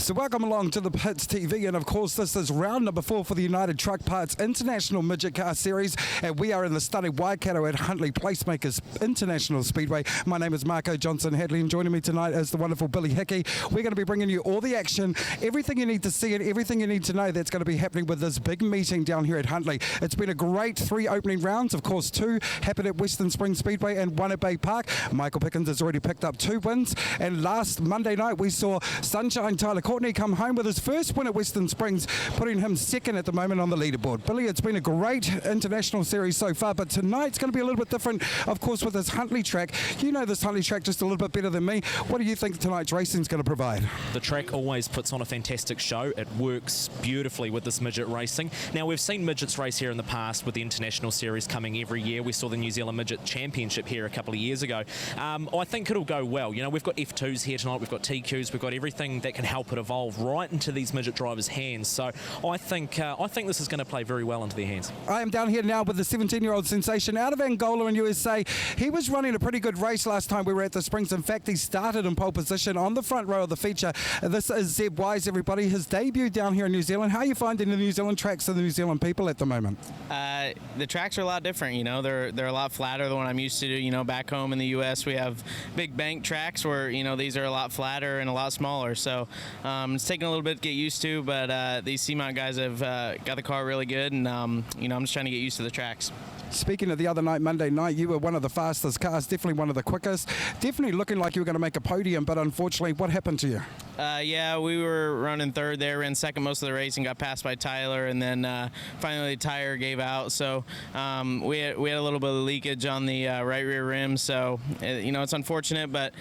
So welcome along to the Pits TV, and of course this is round number 4 for the United Truck Parts International Midget Car Series, and we are in the stunning Waikato at Huntly Placemakers International Speedway. My name is Marco Johnson Hadley, and joining me tonight is the wonderful Billy Hickey. We're going to be bringing you all the action, everything you need to see and everything you need to know that's going to be happening with this big meeting down here at Huntly. It's been a great 3 opening rounds, of course 2 happened at Western Springs Speedway and 1 at Bay Park. Michael Pickens has already picked up 2 wins, and last Monday night we saw Sunshine Tyler Courtney come home with his first win at Western Springs, putting him second at the moment on the leaderboard. Billy, it's been a great international series so far, but tonight's going to be a little bit different, of course, with this Huntly track. You know this Huntly track just a little bit better than me. What do you think tonight's racing is going to provide? The track always puts on a fantastic show. It works beautifully with this midget racing. Now, we've seen midgets race here in the past with the international series coming every year. We saw the New Zealand Midget Championship here a couple of years ago. I think it'll go well. You know, we've got F2s here tonight, we've got TQs, we've got everything that can help it evolve right into these midget drivers' hands. So I think this is going to play very well into their hands. I am down here now with the 17-year-old sensation out of Angola in USA. He was running a pretty good race last time we were at the Springs. In fact, he started in pole position on the front row of the feature. This is Zeb Wise, everybody. His debut down here in New Zealand. How are you finding the New Zealand tracks and the New Zealand people at the moment? The tracks are a lot different, you know. They're a lot flatter than what I'm used to. You know, back home in the U.S. we have big bank tracks where, you know, these are a lot flatter and a lot smaller. So it's taking a little bit to get used to, but these Seamount guys have got the car really good, and you know, I'm just trying to get used to the tracks. Speaking of the other night, Monday night, you were one of the fastest cars, definitely one of the quickest, definitely looking like you were going to make a podium, but unfortunately, what happened to you? Yeah, we were running third there, ran second most of the race and got passed by Tyler, and then finally the tire gave out, so we had a little bit of leakage on the right rear rim, so you know, it's unfortunate, but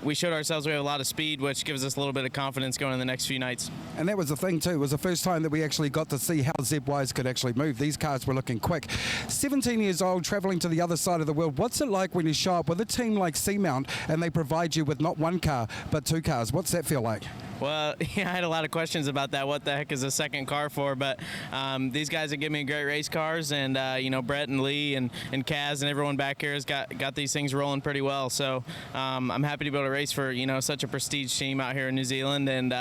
we showed ourselves we have a lot of speed, which gives us a little bit of confidence going in the next few nights. And that was the thing too, it was the first time that we actually got to see how Zeb Wise could actually move. These cars were looking quick. 17 years old, travelling to the other side of the world. What's it like when you show up with a team like Seamount and they provide you with not 1 car, but 2 cars? What's that feel like? Well, yeah, I had a lot of questions about that. What the heck is a second car for? But these guys have given me great race cars, and you know, Brett and Lee and Kaz and everyone back here has got these things rolling pretty well. So I'm happy to be able to race for, you know, such a prestige team out here in New Zealand, and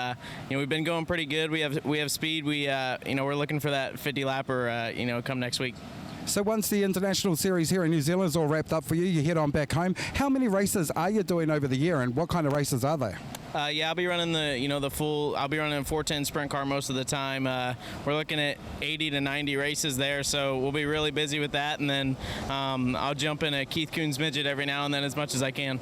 you know, we've been going pretty good. We have speed. You know, we're looking for that 50 lapper, you know, come next week. So once the international series here in New Zealand is all wrapped up for you, you head on back home. How many races are you doing over the year, and what kind of races are they? Yeah, I'll be running the full. I'll be running a 410 sprint car most of the time. We're looking at 80 to 90 races there, so we'll be really busy with that. And then I'll jump in a Keith Coons midget every now and then as much as I can.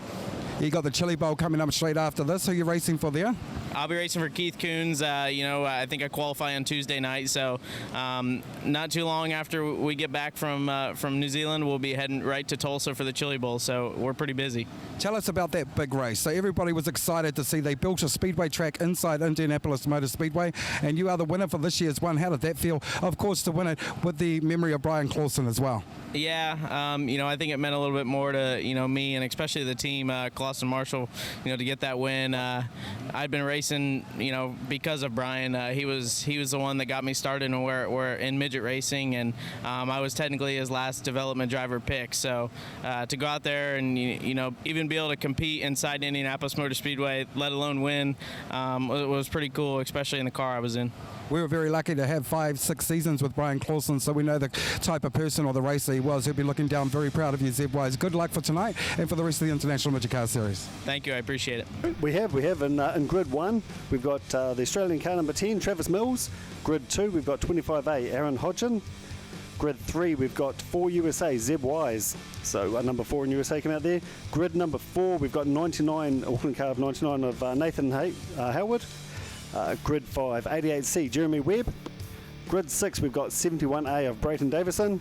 You got the Chili Bowl coming up straight after this. Who are you racing for there? I'll be racing for Keith Coons. You know, I think I qualify on Tuesday night, so not too long after we get back from New Zealand, we'll be heading right to Tulsa for the Chili Bowl, so we're pretty busy. Tell us about that big race. So everybody was excited to see they built a speedway track inside Indianapolis Motor Speedway, and you are the winner for this year's one. How did that feel, of course, to win it with the memory of Brian Clausen as well? Yeah, you know, I think it meant a little bit more to, you know, me and especially the team, Clausen Marshall, you know, to get that win. I'd been racing, you know, because of Brian. He was the one that got me started and we're in midget racing, and I was technically his last development driver pick. So to go out there and, you know, even be able to compete inside Indianapolis Motor Speedway, let alone win, was pretty cool, especially in the car I was in. We were very lucky to have 5-6 seasons with Brian Clausen, so we know the type of person or the racer he was. He'll be looking down very proud of you, Zeb Wise. Good luck for tonight and for the rest of the International Midget Car Series. Thank you, I appreciate it. We have in grid 1, we've got the Australian car number 10, Travis Mills. Grid 2, we've got 25A, Aaron Hodgin. Grid 3, we've got 4 USA, Zeb Wise. So number 4 in USA came out there. Grid number 4, we've got 99, Auckland car of 99 of Nathan Howard. Grid 5, 88C, Jeremy Webb. Grid 6, we've got 71A of Brayton Davison.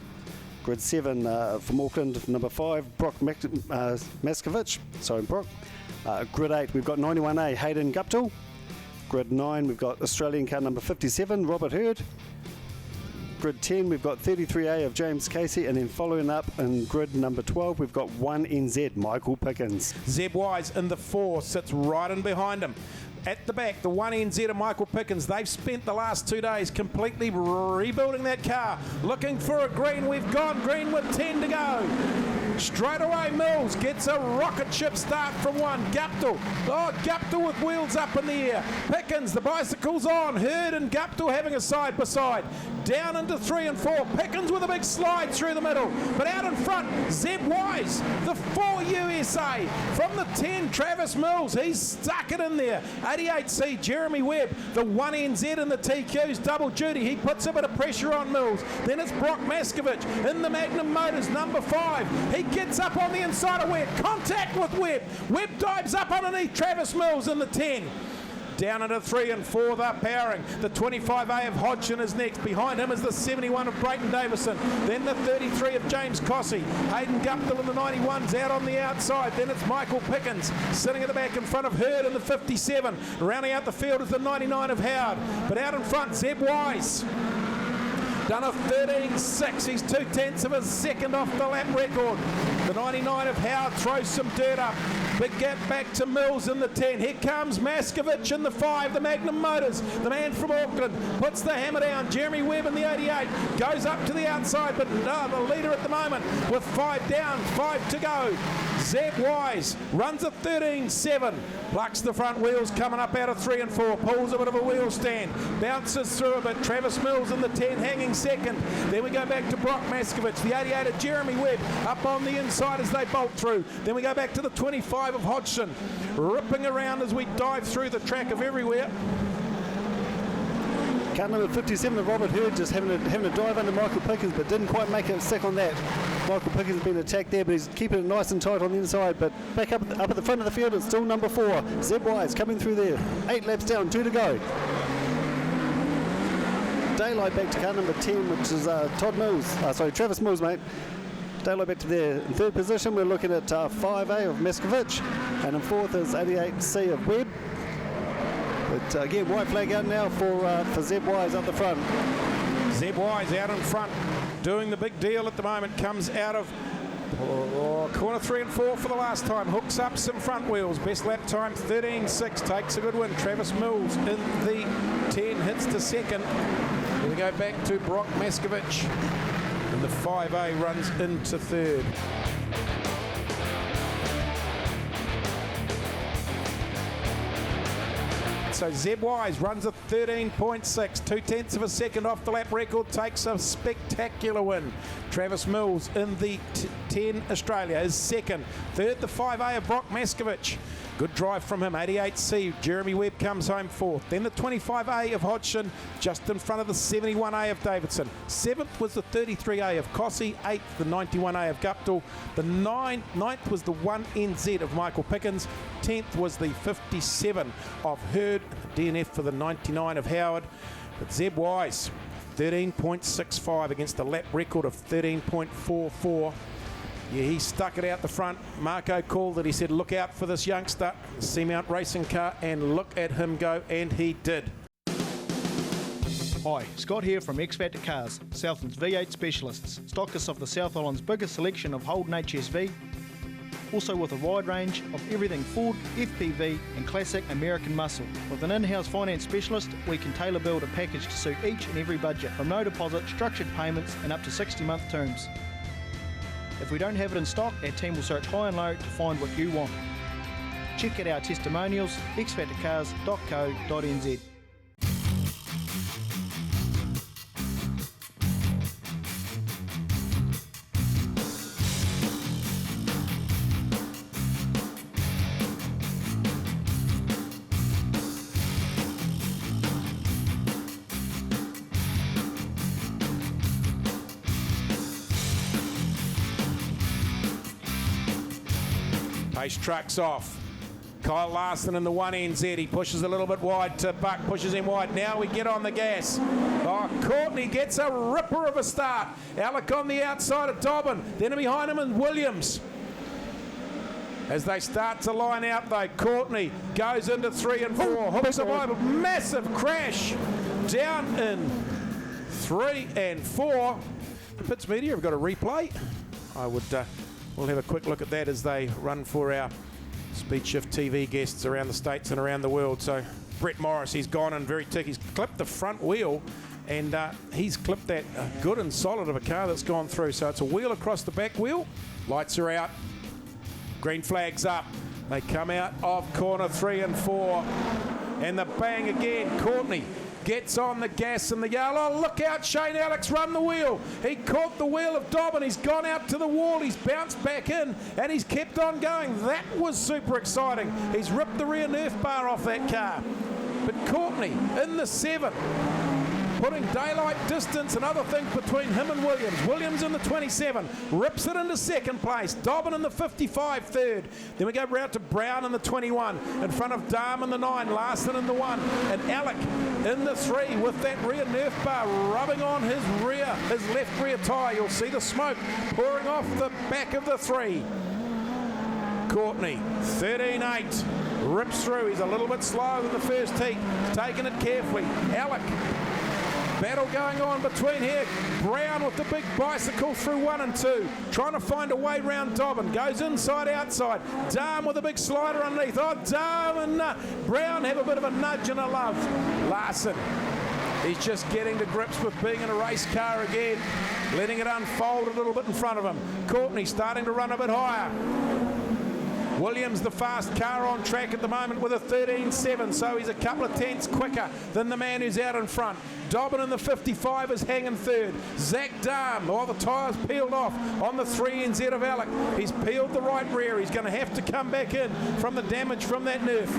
Grid 7 from Auckland, number 5, Brock Maskovich. Sorry, Brock. Grid 8, we've got 91A, Hayden Guptill. Grid 9, we've got Australian car number 57, Robert Hurd. Grid 10, we've got 33A of James Casey, and then following up in grid number 12, we've got 1NZ, Michael Pickens. Zeb Wise in the 4 sits right in behind him. At the back, the 1NZ of Michael Pickens. They've spent the last 2 days completely rebuilding that car, looking for a green. We've gone green with 10 to go. Straight away, Mills gets a rocket ship start from one. Guptill. Oh, Guptill with wheels up in the air. Pickens, the bicycle's on. Hurd and Guptill having a side by side. Down into 3 and 4. Pickens with a big slide through the middle. But out in front, Zeb Wise, the 4 USA. From the 10, Travis Mills. He's stuck it in there. 88C, Jeremy Webb, the 1NZ in the TQ's double duty. He puts a bit of pressure on Mills. Then it's Brock Maskovich in the Magnum Motors, number 5. He gets up on the inside of Webb. Contact with Webb. Webb dives up underneath Travis Mills in the 10. Down into 3 and 4, they're powering. The 25A of Hodgson is next. Behind him is the 71 of Brayton Davison. Then the 33 of James Cossey. Hayden Guptill in the 91's out on the outside. Then it's Michael Pickens sitting at the back in front of Hurd in the 57. Rounding out the field is the 99 of Howard. But out in front, Zeb Wise. Done a 13.6. He's 2/10 of a second off the lap record. The 99 of Howard throws some dirt up. Big gap back to Mills in the 10. Here comes Maskovich in the 5, the Magnum Motors. The man from Auckland puts the hammer down. Jeremy Webb in the 88 goes up to the outside, but the leader at the moment with 5 down, 5 to go. Zeb Wise runs a 13.7. Plucks the front wheels coming up out of 3 and 4. Pulls a bit of a wheel stand. Bounces through a bit. Travis Mills in the 10 hanging second. Then we go back to Brock Maskovich. The 88 of Jeremy Webb up on the inside as they bolt through. Then we go back to the 25 of Hodgson. Ripping around as we dive through the track of everywhere. Car number 57 of Robert Hurd just having a dive under Michael Pickens, but didn't quite make it stick on that. Michael Pickens has been attacked there, but he's keeping it nice and tight on the inside. But back up at the front of the field, it's still number 4. Zeb Wise coming through there. 8 laps down, 2 to go. Daylight back to car number 10, which is Travis Mills, mate. Daylight back to there. In 3rd position, we're looking at 5A of Maskovich, and in 4th is 88C of Webb. But again, white flag out now for Zeb Wise up the front. Zeb Wise out in front, doing the big deal at the moment. Comes out of corner 3 and 4 for the last time. Hooks up some front wheels. Best lap time 13.6. Takes a good win. Travis Mills in the 10 hits to second. Then we go back to Brock Maskovich. And the 5A runs into 3rd. So Zeb Wise runs a 13.6, 2/10 of a second off the lap record, takes a spectacular win. Travis Mills in the 10 Australia is second. 3rd, the 5A of Brock Maskovich. Good drive from him, 88C. Jeremy Webb comes home 4th. Then the 25A of Hodgson, just in front of the 71A of Davidson. 7th was the 33A of Cossey. 8th, the 91A of Guptill. The 9th was the 1NZ of Michael Pickens. 10th was the 57 of Hurd. DNF for the 99 of Howard. But Zeb Wise, 13.65 against a lap record of 13.44. Yeah, he stuck it out the front. Marco called it. He said, look out for this youngster, Seamount racing car, and look at him go, and he did. Hi, Scott here from X Factor Cars, Southland's V8 specialists, stockists of the South Island's biggest selection of Holden HSV, also with a wide range of everything Ford, FPV and classic American muscle. With an in-house finance specialist, we can tailor build a package to suit each and every budget, from no deposit, structured payments and up to 60-month terms. If we don't have it in stock, our team will search high and low to find what you want. Check out our testimonials, xfactorcars.co.nz. Pace trucks off. Kyle Larson in the 1NZ. He pushes a little bit wide to Buck, pushes him wide. Now we get on the gas. Oh, Courtney gets a ripper of a start. Alec on the outside of Dobbin. Then behind him is Williams. As they start to line out though, Courtney goes into 3 and 4. Hooks a wide, massive crash down in 3 and 4. The Pits Media have got a replay. We'll have a quick look at that as they run for our Speed Shift TV guests around the States and around the world. So Brett Morris, he's gone in very tick. He's clipped the front wheel and he's clipped that good and solid of a car that's gone through. So it's a wheel across the back wheel Lights are out. Green flag's up. They come out of corner 3 and 4. And the bang again. Courtney gets on the gas and the yellow. Oh, look out, Shane Alex run the wheel. He caught the wheel of Dobbin. He's gone out to the wall. He's bounced back in and he's kept on going. That was super exciting. He's ripped the rear Nerf bar off that car. But Courtney in the 7, putting daylight distance and other things between him and Williams. Williams in the 27, rips it into second place. Dobbin in the 55, third. Then we go round to Brown in the 21, in front of Darm in the 9, Larson in the 1, and Alec in the 3 with that rear Nerf bar rubbing on his left rear tyre. You'll see the smoke pouring off the back of the 3. Courtney, 13.8, rips through. He's a little bit slower than the first heat, taking it carefully. Alec, battle going on between here. Brown with the big bicycle through 1 and 2, trying to find a way round Dobbin. Goes inside, outside. Darm with a big slider underneath. Oh, Darm and Brown have a bit of a nudge and a love. Larson, he's just getting to grips with being in a race car again, letting it unfold a little bit in front of him. Courtney starting to run a bit higher. Williams, the fast car on track at the moment with a 13.7, so he's a couple of tenths quicker than the man who's out in front. Dobbin in the 55 is hanging third. Zach Darm, the tyres peeled off on the 3NZ of Alec. He's peeled the right rear. He's going to have to come back in from the damage from that Nerf.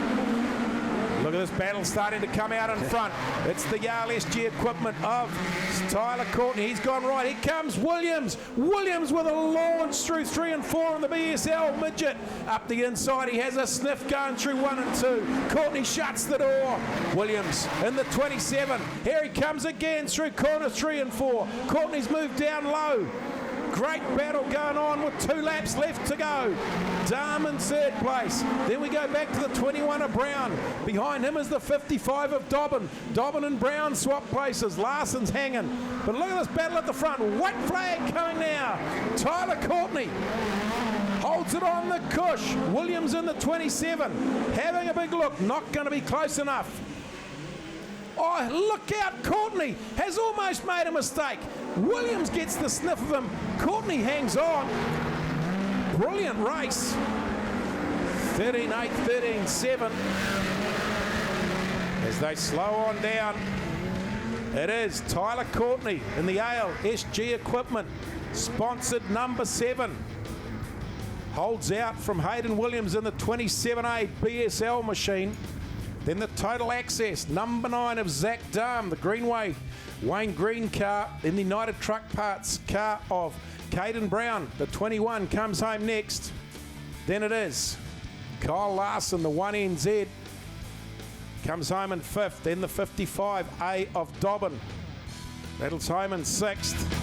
Look at this battle starting to come out in front. It's the Yale SG equipment of Tyler Courtney. He's gone right. Here comes Williams. Williams with a launch through 3 and 4 on the BSL midget. Up the inside, he has a sniff going through 1 and 2. Courtney shuts the door. Williams in the 27. Here he comes again through corner 3 and 4. Courtney's moved down low. Great battle going on with 2 laps left to go. Darm in third place. Then we go back to the 21 of Brown. Behind him is the 55 of Dobbin. Dobbin and Brown swap places. Larson's hanging. But look at this battle at the front. White flag coming now. Tyler Courtney holds it on the cush. Williams in the 27. Having a big look. Not going to be close enough. Oh, look out. Courtney has almost made a mistake. Williams gets the sniff of him. Courtney hangs on. Brilliant race. 13.8, 13.7. As they slow on down, it is Tyler Courtney in the Ale SG equipment. Sponsored number 7. Holds out from Hayden Williams in the 27A BSL machine. Then the Total Access, number 9 of Zach Darm, the Greenway Wayne Green car in the United Truck Parts car of Caden Brown. The 21 comes home next. Then it is Kyle Larson, the 1NZ, comes home in 5th. Then the 55A of Dobbin rattles home in 6th.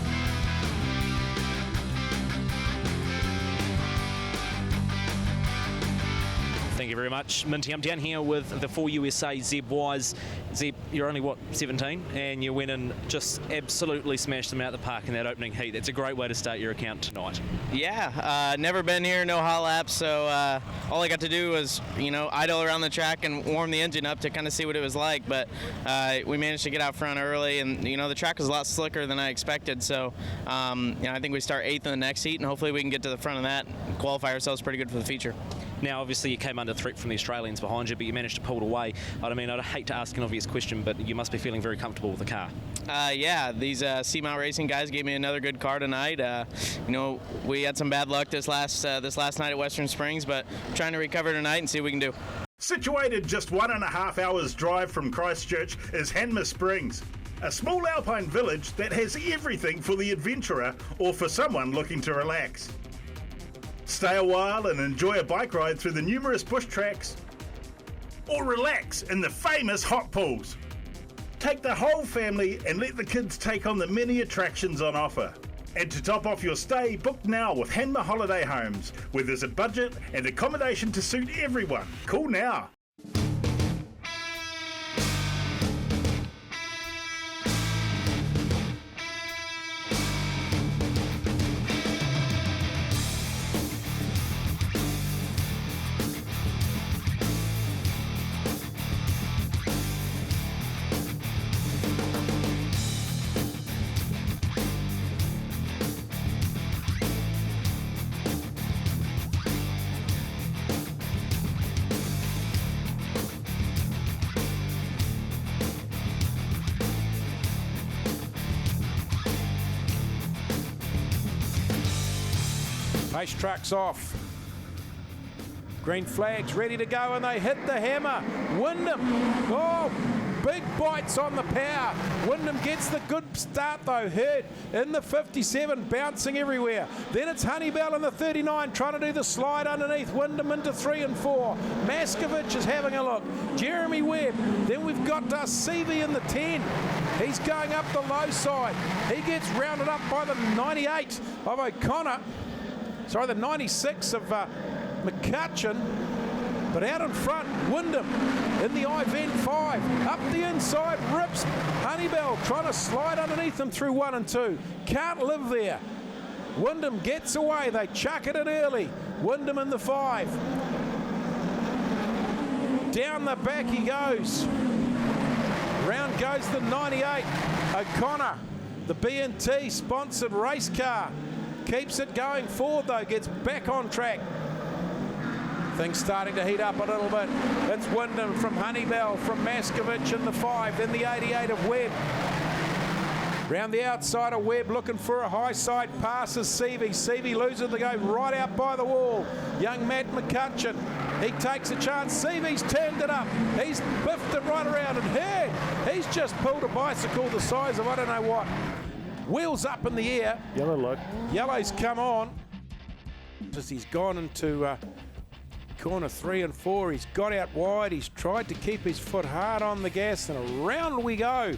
Thank you very much, Minty. I'm down here with the 4USA Zeb Wise. Zeb, you're only, 17? And you went and just absolutely smashed them out the park in that opening heat. That's a great way to start your account tonight. Yeah, never been here, no hot laps, so all I got to do was, idle around the track and warm the engine up to kind of see what it was like. But we managed to get out front early, and, the track was a lot slicker than I expected. So, I think we start 8th in the next heat, and hopefully we can get to the front of that and qualify ourselves pretty good for the feature. Now, obviously, you came under threat from the Australians behind you, but you managed to pull it away. I'd hate to ask an obvious question, but you must be feeling very comfortable with the car. Yeah, these Seamount Racing guys gave me another good car tonight. We had some bad luck this last night at Western Springs, but trying to recover tonight and see what we can do. Situated just 1.5 hours drive from Christchurch is Hanmer Springs, a small alpine village that has everything for the adventurer or for someone looking to relax. Stay a while and enjoy a bike ride through the numerous bush tracks, or relax in the famous hot pools. Take the whole family and let the kids take on the many attractions on offer. And to top off your stay, book now with Hanmer Holiday Homes, where there's a budget and accommodation to suit everyone. Call now. Race truck's off. Green flag's ready to go, and they hit the hammer. Wyndham, oh, big bites on the power. Wyndham gets the good start though. Hurd in the 57, bouncing everywhere. Then it's Honeybell in the 39, trying to do the slide underneath. Wyndham into 3 and 4. Maskovich is having a look. Jeremy Webb. Then we've got Seavey in the 10. He's going up the low side. He gets rounded up by the 98 of O'Connor. Sorry, the 96 of McCutcheon. But out in front, Wyndham in the I-Vent 5. Up the inside, rips Honeybell, trying to slide underneath him through 1 and 2. Can't live there. Wyndham gets away. They chuck it in early. Wyndham in the 5. Down the back he goes. Round goes the 98. O'Connor, the B&T sponsored race car. Keeps it going forward though, gets back on track. Things starting to heat up a little bit. It's Wyndham from Honeybell, from Maskovich in the 5, then the 88 of Webb. Round the outside of Webb, looking for a high side, passes Seavey. Seavey loses the go right out by the wall. Young Matt McCutcheon, he takes a chance. Seavey's turned it up. He's biffed it right around, and Hurd, he's just pulled a bicycle the size of I don't know what. Wheels up in the air. Yellow light. Yellow's come on. As he's gone into corner 3 and 4, he's got out wide. He's tried to keep his foot hard on the gas, and around we go.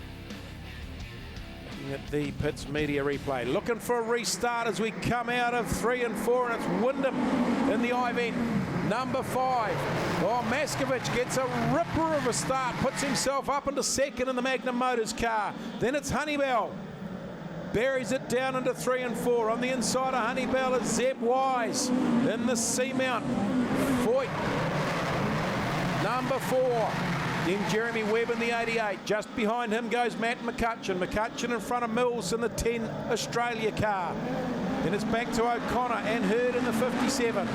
Looking at the Pits Media replay, looking for a restart as we come out of 3 and 4, and it's Wyndham in the I-Vent, number 5. Oh, Maskovich gets a ripper of a start, puts himself up into 2nd in the Magnum Motors car. Then it's Honeybell. Buries it down into 3 and 4. On the inside of Honeybell is Zeb Wise in the Seamount. Foyt, number 4. Then Jeremy Webb in the 88. Just behind him goes Matt McCutcheon. McCutcheon in front of Mills in the 10 Australia car. Then it's back to O'Connor and Hurd in the 57.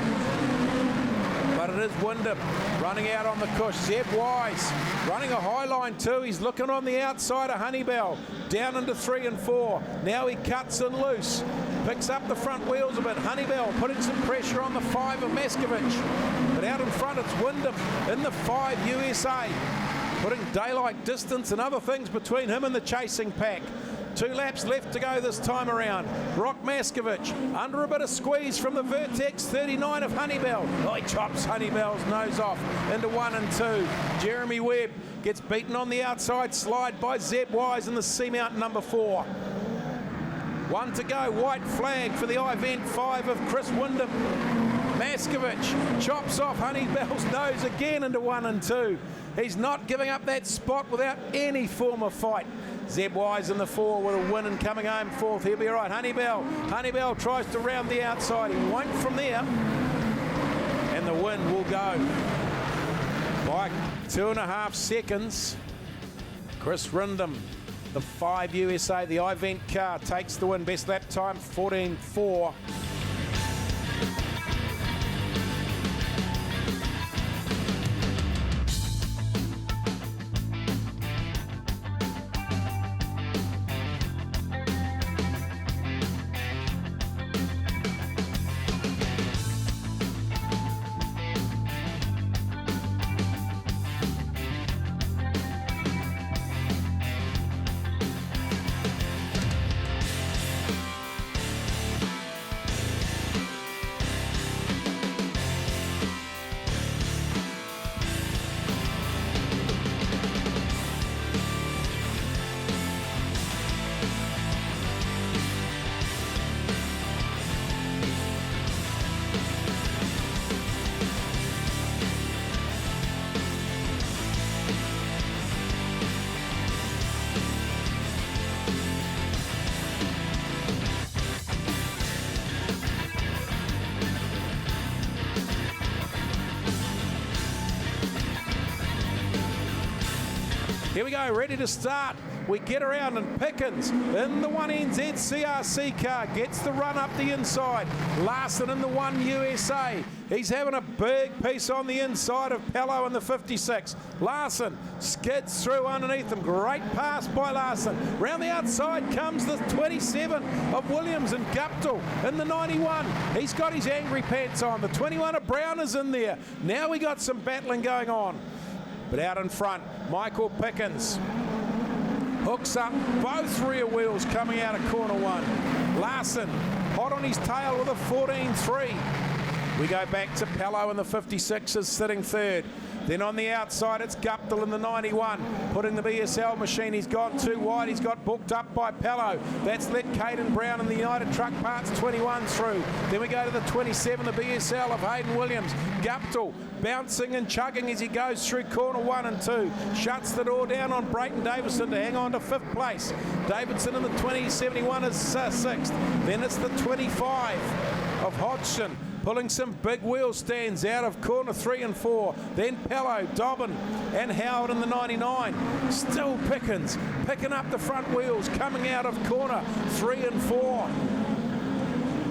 But it is Wyndham running out on the cush. Zeb Wise running a high line too. He's looking on the outside of Honeybell. Down into 3 and 4. Now he cuts in loose. Picks up the front wheels a bit. Honeybell putting some pressure on the 5 of Maskovich. But out in front it's Wyndham in the 5 USA. Putting daylight distance and other things between him and the chasing pack. 2 laps left to go this time around. Brock Maskovich under a bit of squeeze from the Vertex 39 of Honeybell. Oh, he chops Honeybell's nose off into 1 and 2. Jeremy Webb gets beaten on the outside slide by Zeb Wise in the Seamount number 4. 1 to go. White flag for the I-Vent 5 of Chris Wyndham. Maskovich chops off Honeybell's nose again into 1 and 2. He's not giving up that spot without any form of fight. Zeb Wise in the 4 with a win and coming home 4th. He'll be all right. Honeybell tries to round the outside. He won't from there. And the win will go by 2.5 seconds. Chris Wyndham, the 5 USA, the I-Vent car, takes the win. Best lap time 14.4. Here we go, ready to start. We get around and Pickens in the 1NZ CRC car gets the run up the inside. Larson in the 1 USA. He's having a big piece on the inside of Pello in the 56. Larson skids through underneath him. Great pass by Larson. Round the outside comes the 27 of Williams and Guptill in the 91. He's got his angry pants on. The 21 of Brown is in there. Now we got some battling going on. But out in front, Michael Pickens hooks up both rear wheels coming out of corner 1. Larson hot on his tail with a 14.3. We go back to Pello in the 56 is sitting third. Then on the outside, it's Guptill in the 91, putting the BSL machine. He's gone too wide. He's got booked up by Pello. That's let Caden Brown in the United Truck Parts 21 through. Then we go to the 27, the BSL of Hayden Williams. Guptill bouncing and chugging as he goes through corner 1 and 2. Shuts the door down on Brayton Davison to hang on to 5th place. Davidson in the 2071 is 6th. Then it's the 25 of Hodgson, pulling some big wheel stands out of corner 3 and 4. Then Pello, Dobbin and Howard in the 99. Still Pickens picking up the front wheels coming out of corner 3 and 4.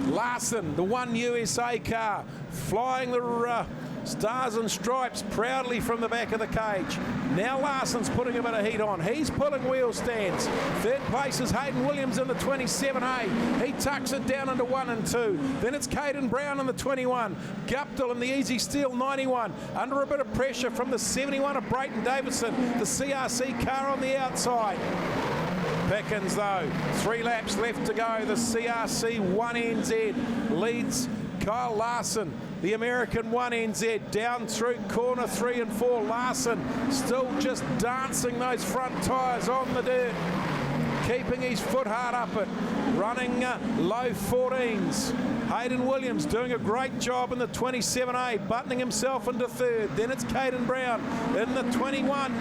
Larson, the 1 USA car, flying the stars and stripes proudly from the back of the cage. Now Larson's putting a bit of heat on. He's pulling wheel stands. Third place is Hayden Williams in the 27A. He tucks it down into 1 and 2. Then it's Caden Brown in the 21. Guptill in the Easy Steel 91. Under a bit of pressure from the 71 of Brayton Davison. The CRC car on the outside. Pickens though, 3 laps left to go. The CRC 1NZ leads Kyle Larson, the American 1NZ, down through corner 3 and 4. Larson still just dancing those front tyres on the dirt, keeping his foot hard up it, running low 14s. Hayden Williams doing a great job in the 27A, buttoning himself into 3rd. Then it's Caden Brown in the 21.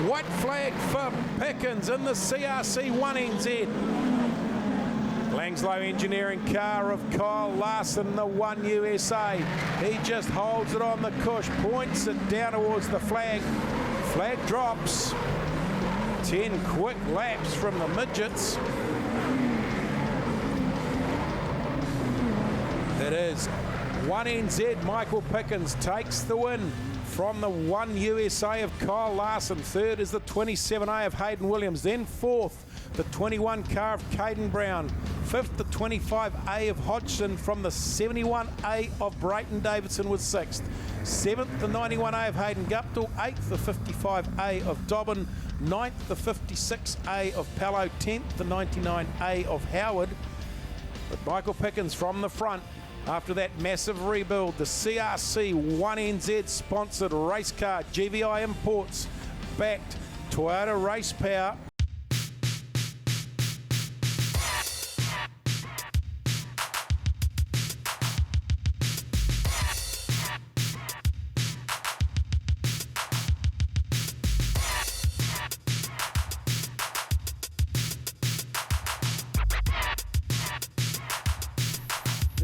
White flag for Pickens in the CRC 1NZ. Langslow Engineering car of Kyle Larson, the 1 USA. He just holds it on the cush, points it down towards the flag. Flag drops. 10 quick laps from the Midgets. It is 1NZ. Michael Pickens takes the win from the 1 USA of Kyle Larson. 3rd is the 27A of Hayden Williams. Then 4th, the 21 car of Caden Brown. 5th, the 25A of Hodgson from the 71A of Brayton Davidson was 6th. 7th, the 91A of Hayden Guptill. 8th, the 55A of Dobbin. 9th, the 56A of Pello. 10th, the 99A of Howard. But Michael Pickens from the front after that massive rebuild. The CRC 1NZ sponsored race car, GVI Imports, backed Toyota Race Power.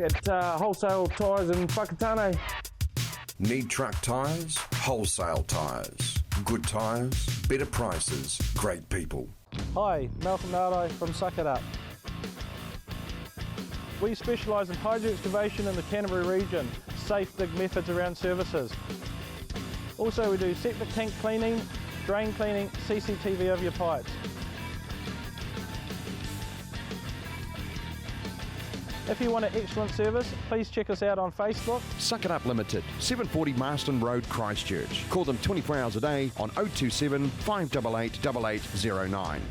At Wholesale Tyres in Whakatane. Need truck tyres? Wholesale Tyres. Good tyres, better prices, great people. Hi, Malcolm Nardo from Suck It Up. We specialise in hydro excavation in the Canterbury region, safe big methods around services. Also we do septic tank cleaning, drain cleaning, CCTV of your pipes. If you want an excellent service, please check us out on Facebook. Suck It Up Limited, 740 Marston Road, Christchurch. Call them 24 hours a day on 027 588 8809.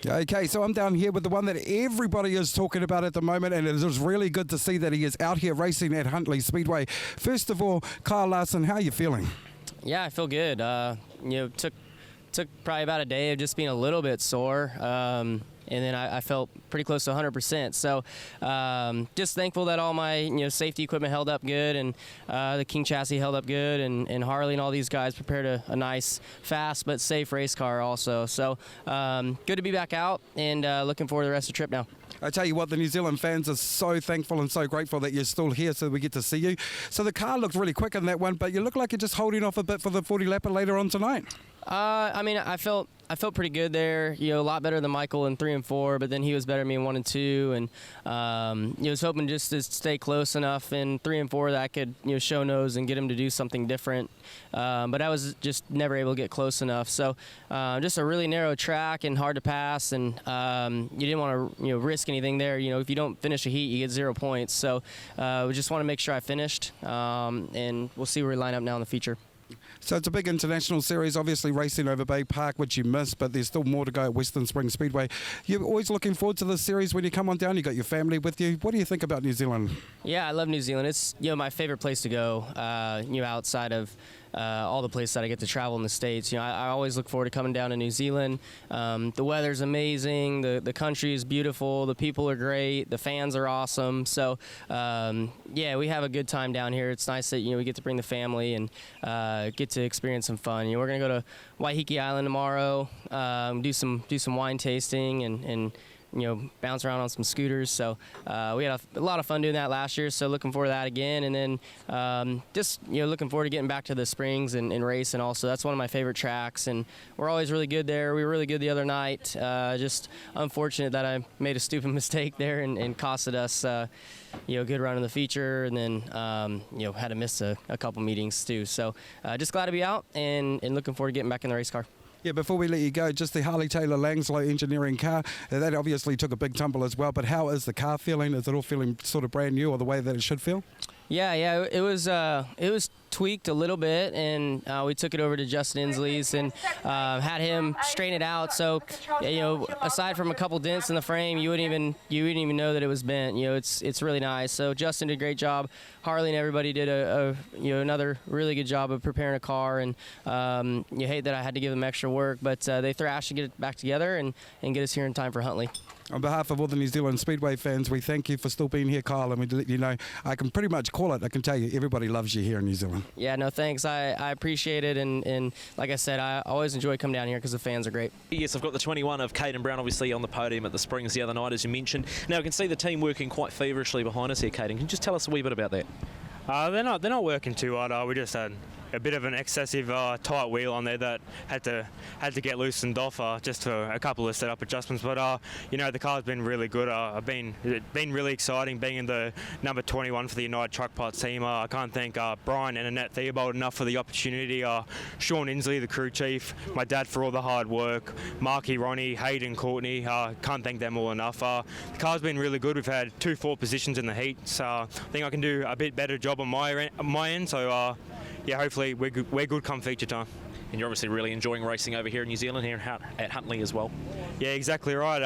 Okay, so I'm down here with the one that everybody is talking about at the moment, and it is really good to see that he is out here racing at Huntly Speedway. First of all, Kyle Larson, how are you feeling? Yeah, I feel good. Took took probably about a day of just being a little bit sore. And then I felt pretty close to 100%. So just thankful that all my safety equipment held up good, and the King chassis held up good, and Harley and all these guys prepared a nice, fast but safe race car also. So good to be back out, and looking forward to the rest of the trip now. I tell you what, the New Zealand fans are so thankful and so grateful that you're still here so we get to see you. So the car looked really quick in that one, but you look like you're just holding off a bit for the 40-lapper later on tonight. I mean, I felt pretty good there. A lot better than Michael in 3 and 4, but then he was better than me in 1 and 2, and I was hoping just to stay close enough in 3 and 4 that I could show nose and get him to do something different. But I was just never able to get close enough. So just a really narrow track and hard to pass, and you didn't want to risk anything there. If you don't finish a heat, you get 0 points. So we just want to make sure I finished, and we'll see where we line up now in the feature. So it's a big international series, obviously racing over Bay Park, which you missed, but there's still more to go at Western Springs Speedway. You're always looking forward to this series when you come on down. You got your family with you. What do you think about New Zealand? Yeah, I love New Zealand. It's my favorite place to go. Outside of all the places that I get to travel in the States. I always look forward to coming down to New Zealand. The weather's amazing. The country is beautiful. The people are great. The fans are awesome. So, yeah, we have a good time down here. It's nice that, we get to bring the family and get to experience some fun. We're going to go to Waiheke Island tomorrow, do some wine tasting and bounce around on some scooters. So we had a lot of fun doing that last year, so looking forward to that again. And then just looking forward to getting back to the Springs and racing also. That's one of my favorite tracks, and we're always really good there. We were really good the other night. Just unfortunate that I made a stupid mistake there and costed us a good run in the feature, and then had to miss a couple meetings too. So just glad to be out and looking forward to getting back in the race car. Yeah, before we let you go, just the Harley Taylor Langslow engineering car, that obviously took a big tumble as well, but how is the car feeling? Is it all feeling sort of brand new or the way that it should feel? Yeah, it was tweaked a little bit, and we took it over to Justin Inslee's and had him straighten it out. So, aside from a couple dents in the frame, you wouldn't even know that it was bent. It's really nice. So Justin did a great job. Harley and everybody did another really good job of preparing a car, and you hate that I had to give them extra work, but they thrashed to get it back together and get us here in time for Huntley. On behalf of all the New Zealand Speedway fans, we thank you for still being here, Kyle, and we let you know, I can pretty much call it. I can tell you, everybody loves you here in New Zealand. Yeah, no, thanks. I appreciate it, and like I said, I always enjoy coming down here because the fans are great. Yes, I've got the 21 of Caden Brown, obviously, on the podium at the Springs the other night, as you mentioned. Now, I can see the team working quite feverishly behind us here, Caden. Can you just tell us a wee bit about that? They're not working too hard. We just had a bit of an excessive tight wheel on there that had to get loosened off just for a couple of setup adjustments. But the car's been really good. It's been really exciting being in the number 21 for the United Truck Parts team. I can't thank Brian and Annette Theobald enough for the opportunity. Sean Inslee, the crew chief, my dad for all the hard work, Marky, Ronnie, Hayden, Courtney. Can't thank them all enough. The car's been really good. We've had 2 4 positions in the heat, so I think I can do a bit better job on my end. So. Yeah, hopefully we're good come feature time. And you're obviously really enjoying racing over here in New Zealand, here at Huntley as well. Yeah, exactly right.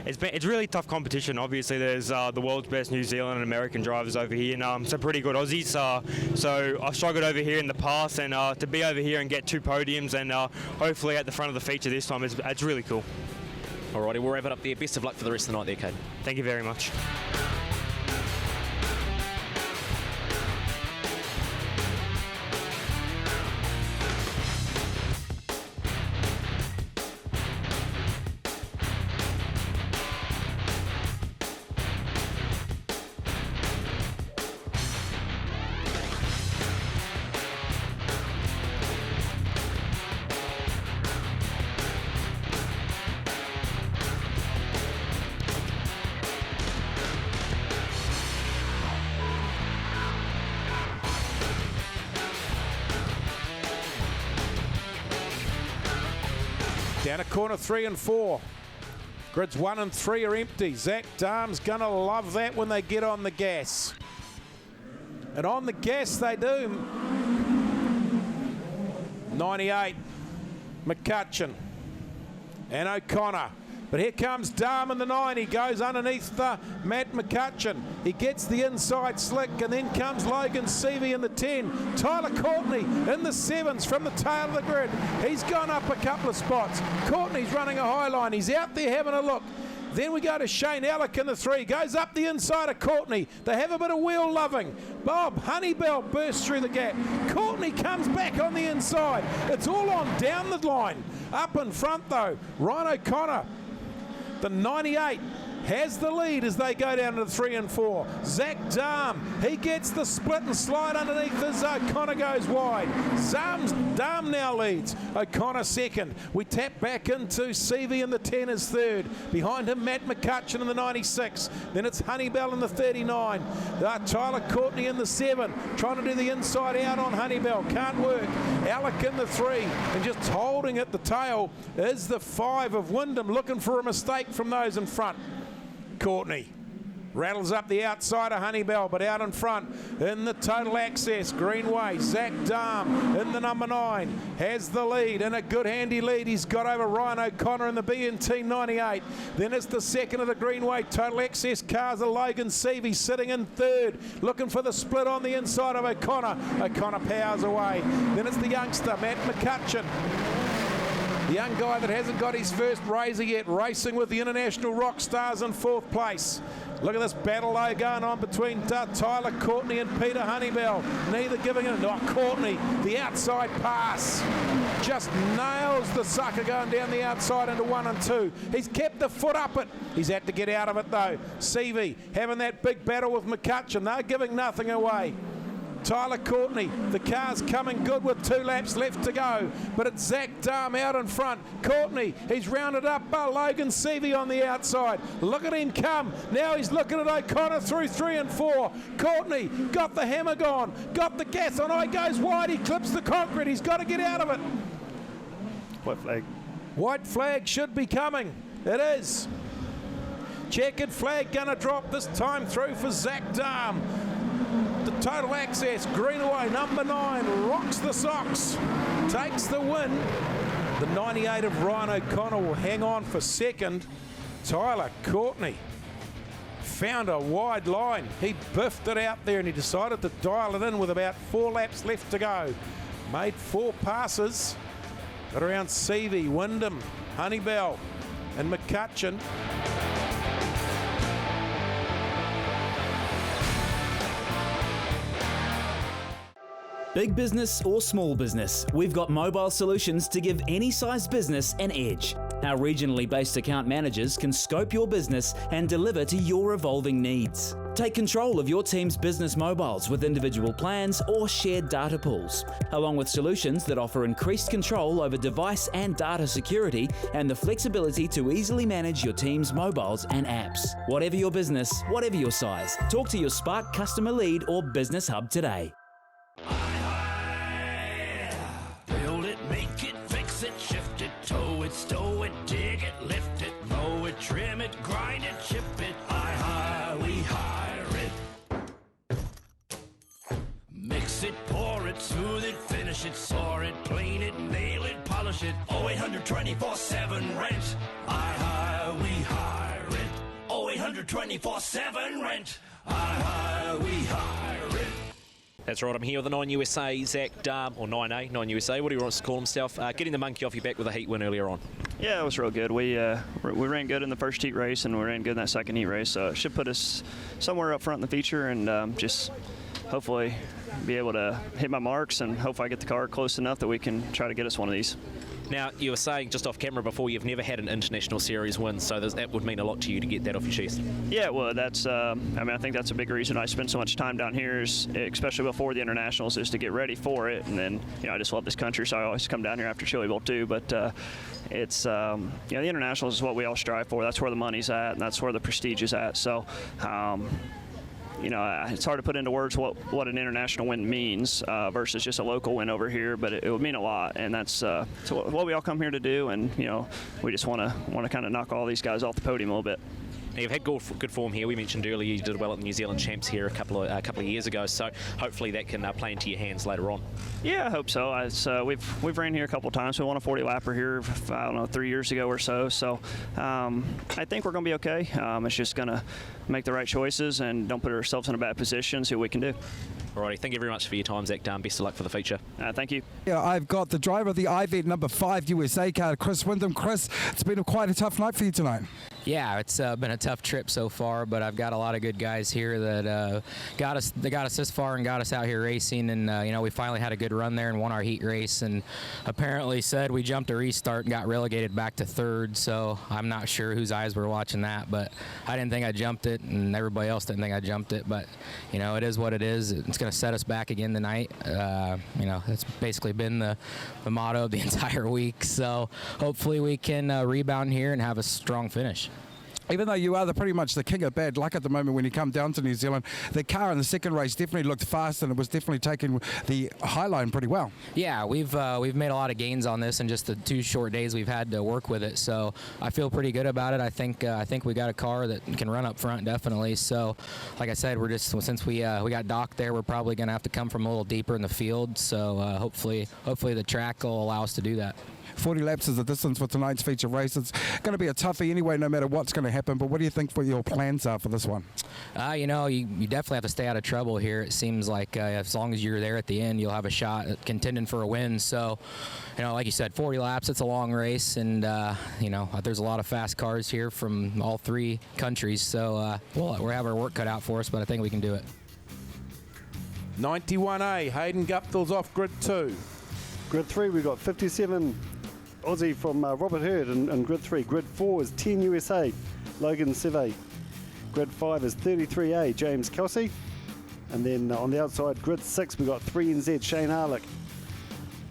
It's really tough competition. Obviously, there's the world's best New Zealand and American drivers over here, and some pretty good Aussies. So I've struggled over here in the past, and to be over here and get 2 podiums, and hopefully at the front of the feature this time, it's really cool. Alrighty, we'll wrap it up there. Best of luck for the rest of the night there, Kate. Thank you very much. Down to corner 3 and 4. Grids 1 and 3 are empty. Zach Darm's gonna love that when they get on the gas. And on the gas they do. 98, McCutcheon and O'Connor But here comes Darm in the 9. He goes underneath Matt McCutcheon. He gets the inside slick, and then comes Logan Seavey in the 10. Tyler Courtney in the 7s from the tail of the grid. He's gone up a couple of spots. Courtney's running a high line. He's out there having a look. Then we go to Shane Alec in the 3. Goes up the inside of Courtney. They have a bit of wheel loving. Bob Honeybell bursts through the gap. Courtney comes back on the inside. It's all on down the line. Up in front though, Ryan O'Connor, the 98, has the lead as they go down to the 3 and 4. Zach Darm, he gets the split and slide underneath as O'Connor goes wide. Darm now leads. O'Connor second. We tap back into Seavey in the 10 is third. Behind him, Matt McCutcheon in the 96. Then it's Honeybell in the 39. Tyler Courtney in the 7. Trying to do the inside out on Honeybell. Can't work. Alec in the 3. And just holding at the tail is the 5 of Wyndham, looking for a mistake from those in front. Courtney rattles up the outside of Honeybell, but out in front in the total access Greenway, Zach Darm in the number 9 has the lead, and a good handy lead he's got over Ryan O'Connor in the BNT 98. Then it's the second of the Greenway total access cars of Logan Seavey sitting in third, looking for the split on the inside of O'Connor. O'Connor powers away. Then it's the youngster Matt McCutcheon, the young guy that hasn't got his first razor yet, racing with the International Rock Stars in 4th place. Look at this battle though going on between Tyler Courtney and Peter Honeybell. Neither giving it. Oh, Courtney, the outside pass. Just nails the sucker going down the outside into 1 and 2. He's kept the foot up it. He's had to get out of it though. Seavey having that big battle with McCutcheon. They're giving nothing away. Tyler Courtney, the car's coming good with 2 laps left to go, but it's Zach Darm out in front. Courtney, he's rounded up Logan Seavey on the outside. Look at him come. Now he's looking at O'Connor through 3 and 4. Courtney got the hammer gone, got the gas on. He goes wide, he clips the concrete. He's got to get out of it. White flag. White flag should be coming. It is. Checkered flag going to drop this time through for Zach Darm. The total access, Greenaway, number 9, rocks the socks, takes the win. The 98 of Ryan O'Connor will hang on for second. Tyler Courtney found a wide line. He biffed it out there and he decided to dial it in with about 4 laps left to go. Made 4 passes, got around Seavey, Wyndham, Honeybell and McCutcheon. Big business or small business, we've got mobile solutions to give any size business an edge. Our regionally based account managers can scope your business and deliver to your evolving needs. Take control of your team's business mobiles with individual plans or shared data pools, along with solutions that offer increased control over device and data security and the flexibility to easily manage your team's mobiles and apps. Whatever your business, whatever your size, talk to your Spark customer lead or business hub today. Build it, make it, fix it, shift it, tow it, stow it, dig it, lift it, mow it, trim it, grind it, chip it. We hire it. Mix it, pour it, smooth it, finish it, saw it, clean it, nail it, polish it. 0800 24/7 rent. We hire it. 0800 24/7 rent. We hire it. That's right, I'm here with the 9USA, Zach Darm, or 9A, 9USA, what do you want to call himself, getting the monkey off your back with a heat win earlier on. Yeah, it was real good. We ran good in the first heat race, and we ran good in that second heat race, so it should put us somewhere up front in the feature, and just hopefully be able to hit my marks, and hopefully I get the car close enough that we can try to get us one of these. Now, you were saying just off camera before you've never had an international series win, so that would mean a lot to you to get that off your chest. Yeah, well, that's, I think that's a big reason I spend so much time down here, especially before the internationals, is to get ready for it. And then, I just love this country, so I always come down here after Chili Bowl too. But it's, the internationals is what we all strive for. That's where the money's at, and that's where the prestige is at. So, it's hard to put into words what an international win means versus just a local win over here, but it would mean a lot, and that's what we all come here to do. And we just want to kind of knock all these guys off the podium a little bit. Now, you've had good form here. We mentioned earlier you did well at the New Zealand Champs here a couple of years ago, so hopefully that can play into your hands later on. Yeah, I hope so. We've ran here a couple of times. We won a 40-lapper here, I don't know, 3 years ago or so. So I think we're going to be okay. It's just going to make the right choices and don't put ourselves in a bad position, see what we can do. Alrighty, thank you very much for your time, Zach. Best of luck for the future. Thank you. Yeah, I've got the driver of the IVET number 5 USA car, Chris Wyndham. Chris, it's been quite a tough night for you tonight. Yeah, it's been a tough trip so far, but I've got a lot of good guys here that got us this far and got us out here racing, and we finally had a good run there and won our heat race, and apparently said we jumped a restart and got relegated back to 3rd, so I'm not sure whose eyes were watching that, but I didn't think I jumped it, and everybody else didn't think I jumped it, but it is what it is. It's going to set us back again tonight. That's basically been the motto of the entire week, so hopefully we can rebound here and have a strong finish. Even though you are pretty much the king of bad luck at the moment when you come down to New Zealand, the car in the second race definitely looked fast and it was definitely taking the high line pretty well. Yeah, we've made a lot of gains on this in just the 2 short days we've had to work with it. So I feel pretty good about it. I think we got a car that can run up front definitely. So like I said, since we got docked there, we're probably going to have to come from a little deeper in the field. So hopefully the track will allow us to do that. 40 laps is the distance for tonight's feature race. It's going to be a toughie anyway, no matter what's going to happen. But what do you think your plans are for this one? You definitely have to stay out of trouble here. It seems like as long as you're there at the end, you'll have a shot at contending for a win. So, like you said, 40 laps, it's a long race. And, there's a lot of fast cars here from all 3 countries. So we'll have our work cut out for us, but I think we can do it. 91A, Hayden Guptill's off grid 2. Grid 3, we've got 57 Aussie from Robert Hurd in grid 3. Grid 4 is 10 USA, Logan Seve. Grid 5 is 33A, James Kelsey. And then on the outside, grid 6, we've got 3NZ, Shane Harlick.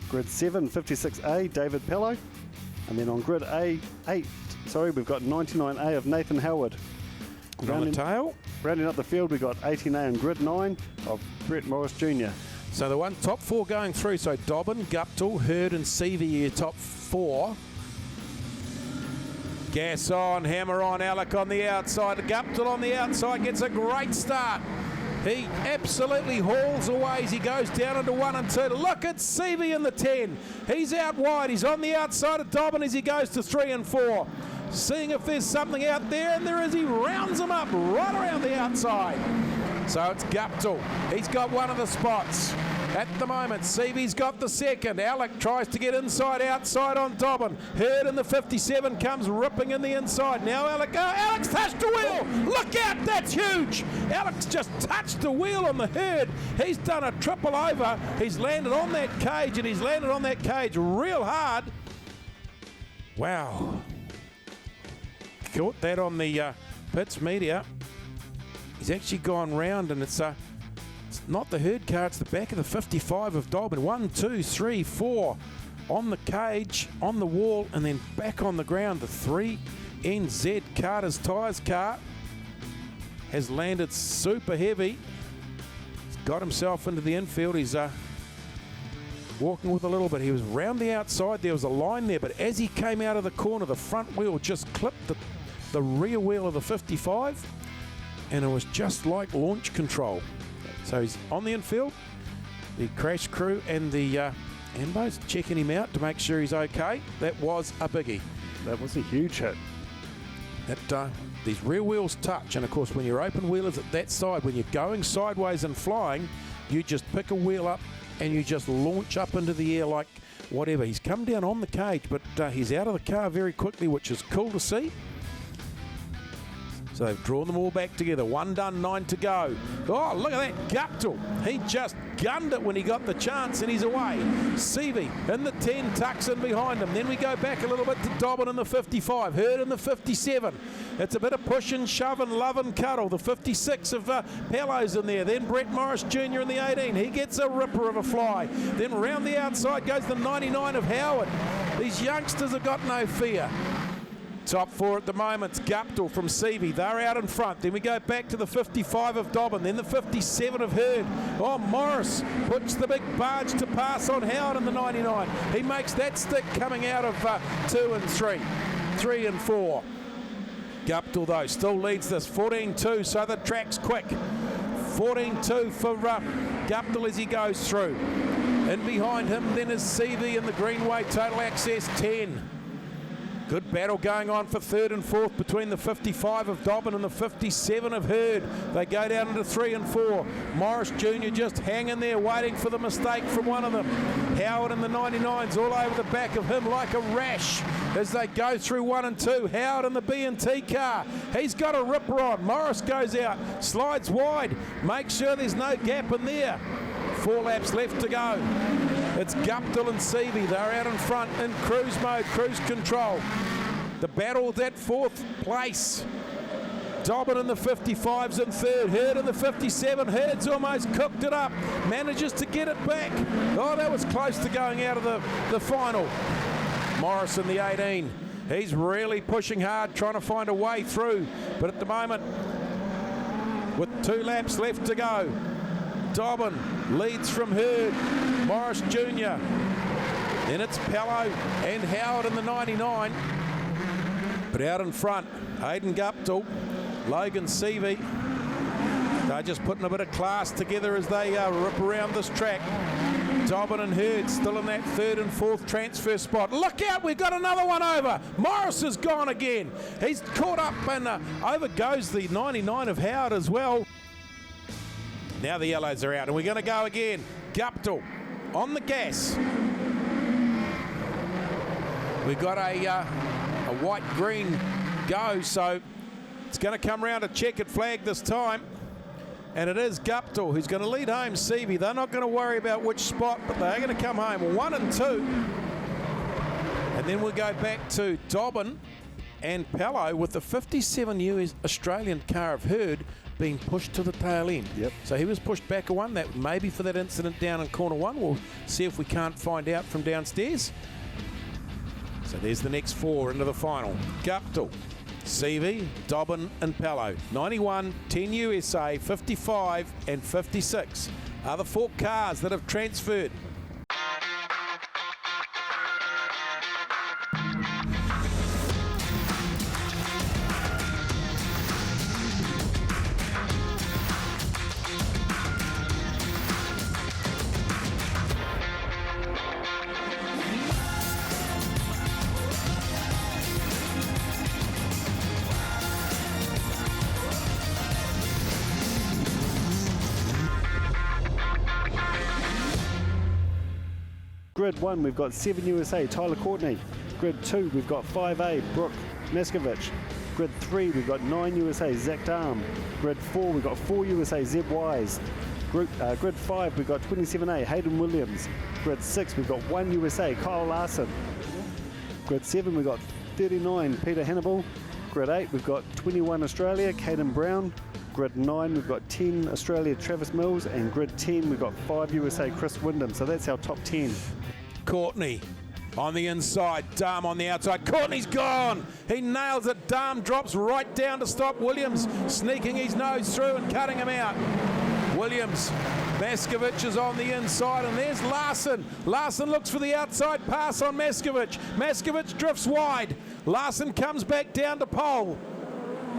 Grid 7, 56A, David Pello. And then on grid 8, we've got 99A of Nathan Howard. Rounding up the field, we've got 18A on grid 9 of Brett Morris Jr. So the top 4 going through. So Dobbin, Guptill, Hurd and Seavey here, top 4. Gas on, hammer on, Alec on the outside. Guptill on the outside gets a great start. He absolutely hauls away as he goes down into 1 and 2. Look at Seavey in the 10. He's out wide. He's on the outside of Dobbin as he goes to 3 and 4. Seeing if there's something out there, and there is. He rounds him up right around the outside. So it's Guptill. He's got one of the spots. At the moment, Seavey's got the second. Alec tries to get inside, outside on Dobbin. Hurd in the 57 comes ripping in the inside. Now Alec's touched the wheel. Look out, that's huge. Alec's just touched the wheel on the Hurd. He's done a triple over. He's landed on that cage, and he's landed on that cage real hard. Wow. Caught that on the pits media. He's actually gone round, and it's not the Hurd car, it's the back of the 55 of Dobbin. 1, 2, 3, 4 on the cage, on the wall, and then back on the ground. The 3NZ Carter's Tyres car has landed super heavy. He's got himself into the infield. He's walking with a little bit. He was round the outside. There was a line there, but as he came out of the corner, the front wheel just clipped the rear wheel of the 55. And it was just like launch control. So he's on the infield. The crash crew and the Ambo's checking him out to make sure he's okay. That was a biggie. That was a huge hit. These rear wheels touch, and of course when your open wheel is at that side, when you're going sideways and flying, you just pick a wheel up and you just launch up into the air like whatever. He's come down on the cage, but he's out of the car very quickly, which is cool to see. So they've drawn them all back together. 1 done, 9 to go. Oh, look at that, Guptill. He just gunned it when he got the chance, and he's away. Seavey in the 10, tucks in behind him. Then we go back a little bit to Dobbin in the 55. Hurd in the 57. It's a bit of push and shove and love and cuddle. The 56 of Pello's in there. Then Brett Morris Jr. in the 18. He gets a ripper of a fly. Then round the outside goes the 99 of Howard. These youngsters have got no fear. Top 4 at the moment, Guptill from Seavey. They're out in front. Then we go back to the 55 of Dobbin. Then the 57 of Hurd. Oh, Morris puts the big barge to pass on Howard in the 99. He makes that stick coming out of 2 and 3. 3 and 4. Guptill, though, still leads this 14-2, so the track's quick. 14-2 for Guptill as he goes through. In behind him then is CV in the Greenway, Total Access 10. Good battle going on for third and fourth between the 55 of Dobbin and the 57 of Hurd. They go down into 3 and 4. Morris Jr. just hanging there waiting for the mistake from one of them. Howard in the 99's all over the back of him like a rash as they go through 1 and 2. Howard in the B&T car. He's got a ripper on. Morris goes out, slides wide. Make sure there's no gap in there. 4 laps left to go. It's Guptill and Seavey. They're out in front in cruise mode, cruise control. The battle's at 4th place. Dobbin in the 55's in third. Hurd in the 57. Hurd's almost cooked it up. Manages to get it back. Oh, that was close to going out of the final. Morris in the 18. He's really pushing hard, trying to find a way through. But at the moment, with 2 laps left to go, Dobbin leads from Hurd. Morris Jr. Then it's Pello and Howard in the 99. But out in front, Hayden Guptill, Logan Seavey. They're just putting a bit of class together as they rip around this track. Dobbin and Hurd still in that 3rd and 4th transfer spot. Look out, we've got another one over. Morris is gone again. He's caught up and over goes the 99 of Howard as well. Now the yellows are out and we're going to go again. Guptill on the gas. We've got a white-green go, so it's going to come round a checkered flag this time. And it is Guptill who's going to lead home Seavey. They're not going to worry about which spot, but they're going to come home 1 and 2. And then we'll go back to Dobbin and Pello with the 57 US Australian car of Hurd being pushed to the tail end. Yep. So he was pushed back a 1. That maybe for that incident down in corner 1. We'll see if we can't find out from downstairs. So there's the next 4 into the final. Guptill, CV, Dobbin and Pello. 91, 10 USA, 55 and 56 are the 4 cars that have transferred. Grid 1, we've got 7 USA, Tyler Courtney. Grid 2, we've got 5A, Brooke Meskovich. Grid 3, we've got 9 USA, Zach Darm. Grid 4, we've got 4 USA, Zeb Wise. Grid 5, we've got 27A, Hayden Williams. Grid 6, we've got 1 USA, Kyle Larson. Grid 7, we've got 39, Peter Hannibal. Grid 8, we've got 21 Australia, Caden Brown. Grid 9, we've got 10 Australia, Travis Mills. And grid 10, we've got 5 USA, Chris Wyndham. So that's our top 10. Courtney on the inside, Darm on the outside. Courtney's gone. He nails it. Darm drops right down to stop Williams, sneaking his nose through and cutting him out. Williams, Maskovich is on the inside, and there's Larson. Larson looks for the outside pass on Maskovich. Maskovich drifts wide. Larson comes back down to pole.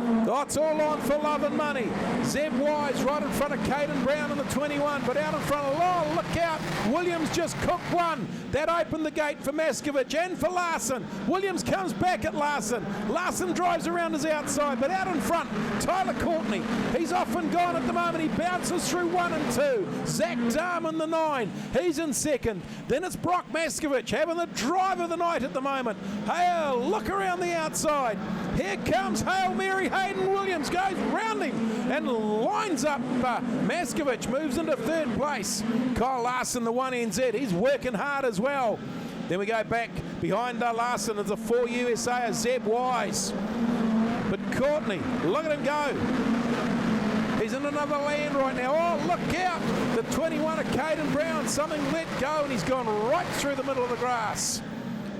Oh, it's all on for love and money. Zeb Wise right in front of Caden Brown in the 21, but out in front of, oh, look out. Williams just cooked one. That opened the gate for Maskovich and for Larson. Williams comes back at Larson. Larson drives around his outside, but out in front, Tyler Courtney. He's off and gone at the moment. He bounces through 1 and 2. Zach Darm in the 9. He's in second. Then it's Brock Maskovich having the drive of the night at the moment. Hale, look around the outside. Here comes Hail Mary. Hayden Williams goes round him and lines up Maskovich, moves into 3rd place. Kyle Larson, the 1NZ, he's working hard as well. Then we go back behind Larson as the 4 USA, Zeb Wise. But Courtney, look at him go. He's in another land right now. Oh, look out. The 21 of Caden Brown, something let go, and he's gone right through the middle of the grass.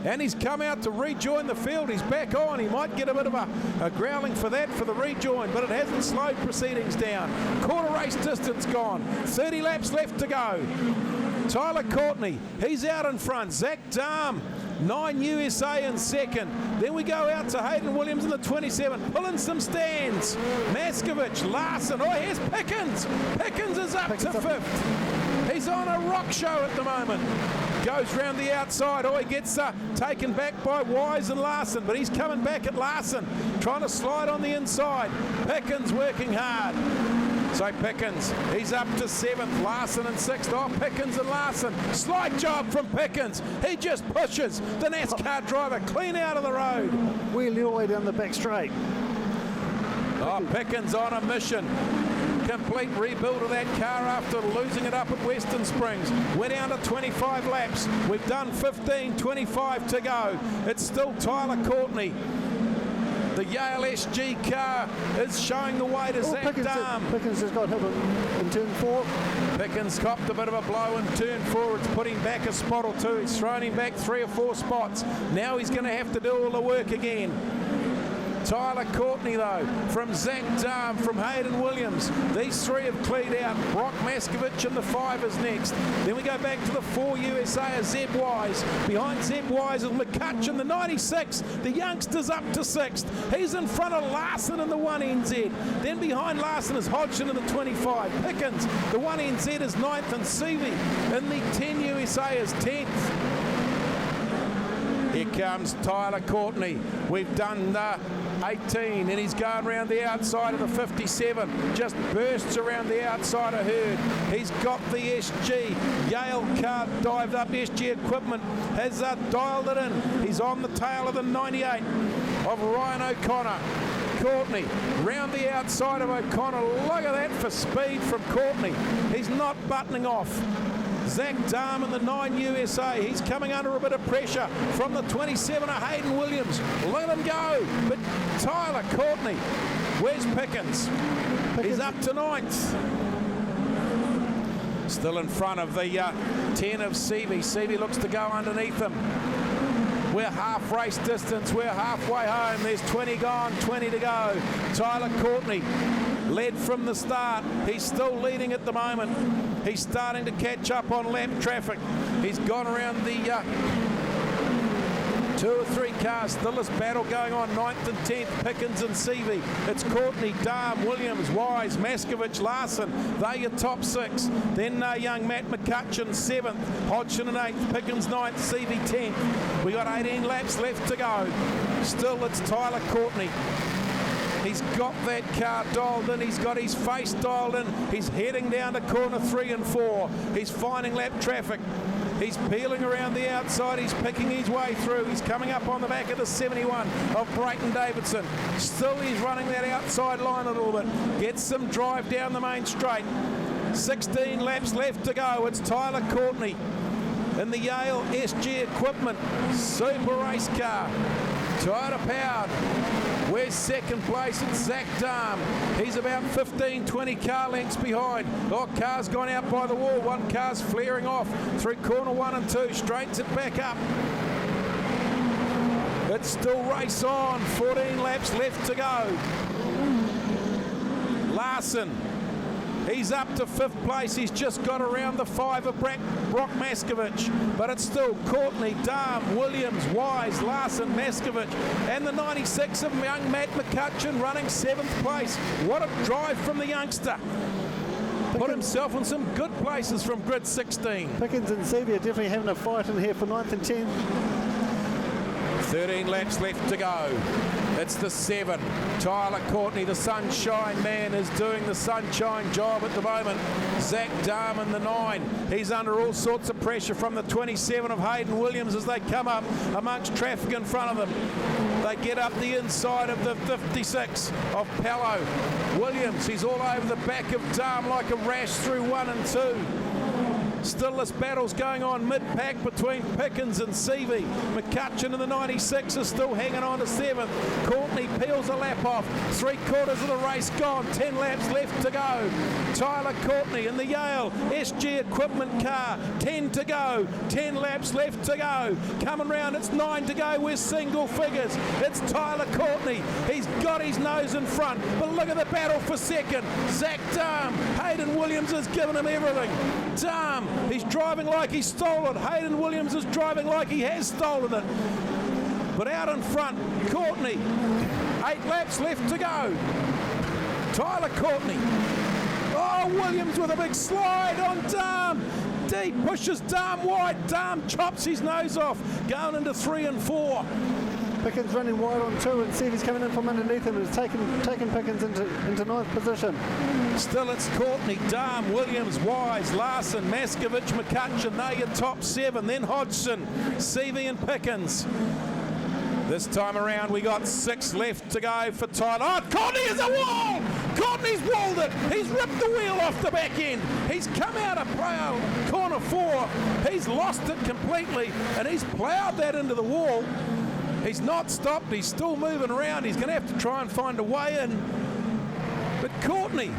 And he's come out to rejoin the field. He's back on. He might get a bit of a growling for that for the rejoin, but it hasn't slowed proceedings down. Quarter race distance gone. 30 laps left to go. Tyler Courtney, he's out in front. Zach Darm 9 USA in second. Then we go out to Hayden Williams in the 27, pulling some stands. Maskovich, Larson, oh, here's Pickens. Pickens is up to fifth. He's on a rock show at the moment. Goes round the outside. Oh, he gets taken back by Wise and Larson, but he's coming back at Larson, trying to slide on the inside. Pickens working hard. So Pickens, he's up to 7th, Larson in 6th. Oh, Pickens and Larson. Slide job from Pickens. He just pushes the NASCAR driver clean out of the road. Wheelie all the way down the back straight. Oh, Pickens on a mission. Complete rebuild of that car after losing it up at Western Springs. We're down to 25 laps. We've done 15, 25 to go. It's still Tyler Courtney. The Yale SG car is showing the way to Zach Dahm. Pickens has got hit in turn 4. Pickens copped a bit of a blow in turn 4. It's put him back a spot or 2. It's thrown him back 3 or 4 spots. Now he's going to have to do all the work again. Tyler Courtney, though, from Zach Dahm, from Hayden Williams. These 3 have cleared out. Brock Maskovich in the 5 is next. Then we go back to the 4 USA of Zeb Wise. Behind Zeb Wise is McCutcheon, the 96. The youngster's up to 6th. He's in front of Larson in the 1 NZ. Then behind Larson is Hodgson in the 25. Pickens, the 1 NZ is 9th, and Seavey in the 10 USA is 10th. Here comes Tyler Courtney. We've done 18, and he's going around the outside of the 57. Just bursts around the outside of Hurd. He's got the SG. Yale car dived up. SG equipment has dialed it in. He's on the tail of the 98 of Ryan O'Connor. Courtney round the outside of O'Connor. Look at that for speed from Courtney. He's not buttoning off. Zach Dahm in the 9 USA. He's coming under a bit of pressure from the 27 of Hayden Williams. Let him go. But Tyler Courtney, where's Pickens? He's up to 9th. Still in front of the 10 of Seavey. Seavey looks to go underneath him. We're half race distance. We're halfway home. There's 20 gone, 20 to go. Tyler Courtney led from the start. He's still leading at the moment. He's starting to catch up on lap traffic. He's gone around the 2 or 3 cars. Still this battle going on. 9th and 10th, Pickens and Seavey. It's Courtney, Dahm, Williams, Wise, Maskovich, Larson. They're your top 6. Then young Matt McCutcheon, 7th. Hodgson in 8th. Pickens 9th. Seavey 10th. We got 18 laps left to go. Still, it's Tyler Courtney. He's got that car dialed in. He's got his face dialed in. He's heading down to corner 3 and 4. He's finding lap traffic. He's peeling around the outside. He's picking his way through. He's coming up on the back of the 71 of Brayton Davidson. Still, he's running that outside line a little bit. Gets some drive down the main straight. 16 laps left to go. It's Tyler Courtney in the Yale SG equipment super race car. Toyota powered. Where's second place? It's Zach Dahm. He's about 15, 20 car lengths behind. Oh, car's gone out by the wall. One car's flaring off through corner 1 and 2. Straightens it back up. It's still race on. 14 laps left to go. Larson. He's up to 5th place. He's just got around the 5 of Brock Maskovich. But it's still Courtney, Dahm, Williams, Wise, Larson, Maskovich, and the 96 of young Matt McCutcheon running 7th place. What a drive from the youngster. Put himself in some good places from grid 16. Pickens and Seavey are definitely having a fight in here for 9th and 10th. 13 laps left to go. It's the 7. Tyler Courtney, the sunshine man, is doing the sunshine job at the moment. Zach Dahm in the 9. He's under all sorts of pressure from the 27 of Hayden Williams as they come up amongst traffic in front of them. They get up the inside of the 56 of Pello. Williams, he's all over the back of Dahm like a rash through 1 and 2. Still this battle's going on mid-pack between Pickens and Seavey. McCutcheon in the 96 is still hanging on to 7th. Courtney peels a lap off. 3/4 of the race gone. 10 laps left to go. Tyler Courtney in the Yale SG equipment car. 10 to go. 10 laps left to go. Coming round, it's 9 to go with single figures. It's Tyler Courtney. He's got his nose in front. But look at the battle for second. Zach Dahm. Hayden Williams has given him everything. Dahm He's driving like he's stolen. Hayden Williams is driving like he has stolen it. But out in front, Courtney. 8 laps left to go. Tyler Courtney. Oh, Williams with a big slide on Darm. Deep pushes Darm wide. Darm chops his nose off. Going into 3 and 4. Pickens running wide on 2 and Sevy's coming in from underneath him and has taken Pickens into 9th position. Still it's Courtney, Darm, Williams, Wise, Larson, Maskovich, McCutcheon. They your top 7. Then Hodgson, Sevy and Pickens. This time around we got 6 left to go for Tyler. Oh, Courtney is a wall! Courtney's walled it. He's ripped the wheel off the back end. He's come out of corner 4. He's lost it completely and he's ploughed that into the wall. He's not stopped. He's still moving around. He's going to have to try and find a way in. But Courtney,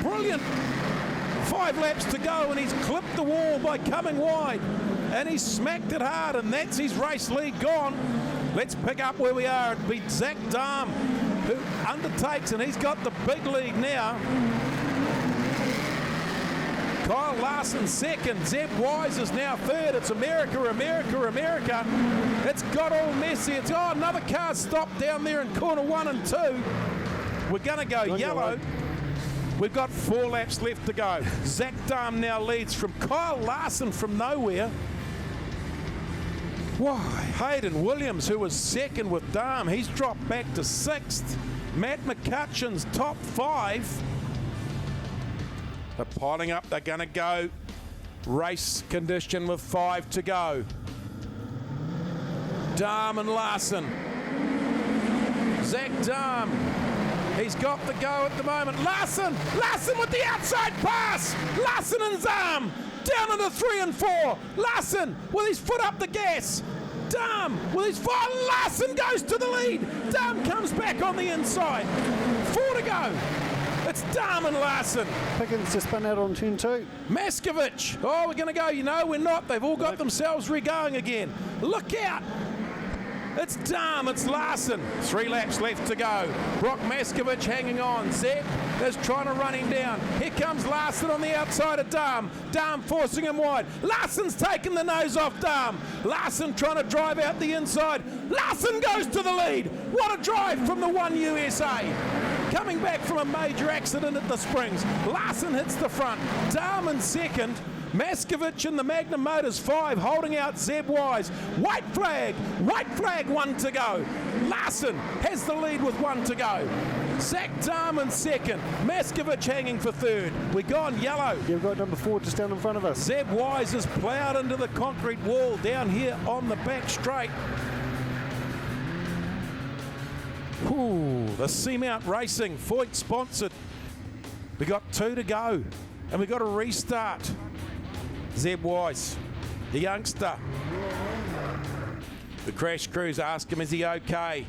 brilliant. 5 laps to go and he's clipped the wall by coming wide. And he's smacked it hard and that's his race lead gone. Let's pick up where we are. It'd be Zach Darm who undertakes and he's got the big lead now. Kyle Larson second. Zeb Wise is now third. It's America, America, America. It's got all messy. It's another car stopped down there in corner 1 and 2. We're going to go yellow. We've got 4 laps left to go. Zach Darm now leads from Kyle Larson from nowhere. Why, Hayden Williams, who was second with Darm, he's dropped back to 6th. Matt McCutcheon's top 5. They're piling up. They're going to go race condition with 5 to go. Darm and Larson. Zach Darm. He's got the go at the moment. Larson with the outside pass. Larson and Darm down into 3 and 4. Larson with his foot up the gas. Darm with his foot. Larson goes to the lead. Darm comes back on the inside. 4 to go. It's Darm and Larson. Pickens just spun out on turn 2. Maskovich. Oh, we're going to go. No, we're not. They've all got themselves re-going again. Look out. It's Darm. It's Larson. 3 laps left to go. Brock Maskovich hanging on. Zeb is trying to run him down. Here comes Larson on the outside of Darm. Darm forcing him wide. Larson's taking the nose off Darm. Larson trying to drive out the inside. Larson goes to the lead. What a drive from the 1 USA. Coming back from a major accident at the Springs. Larson hits the front. Darm in second. Maskovich in the Magnum Motors 5 holding out Zeb Wise. White flag, 1 to go. Larson has the lead with 1 to go. Zach Darm in second. Maskovich hanging for third. We're gone yellow. You've got number 4 just down in front of us. Zeb Wise is ploughed into the concrete wall down here on the back straight. Ooh, the Seamount Racing, Foyt sponsored. We got 2 to go and we got a restart. Zeb Wise, the youngster. The crash crews ask him, is he okay?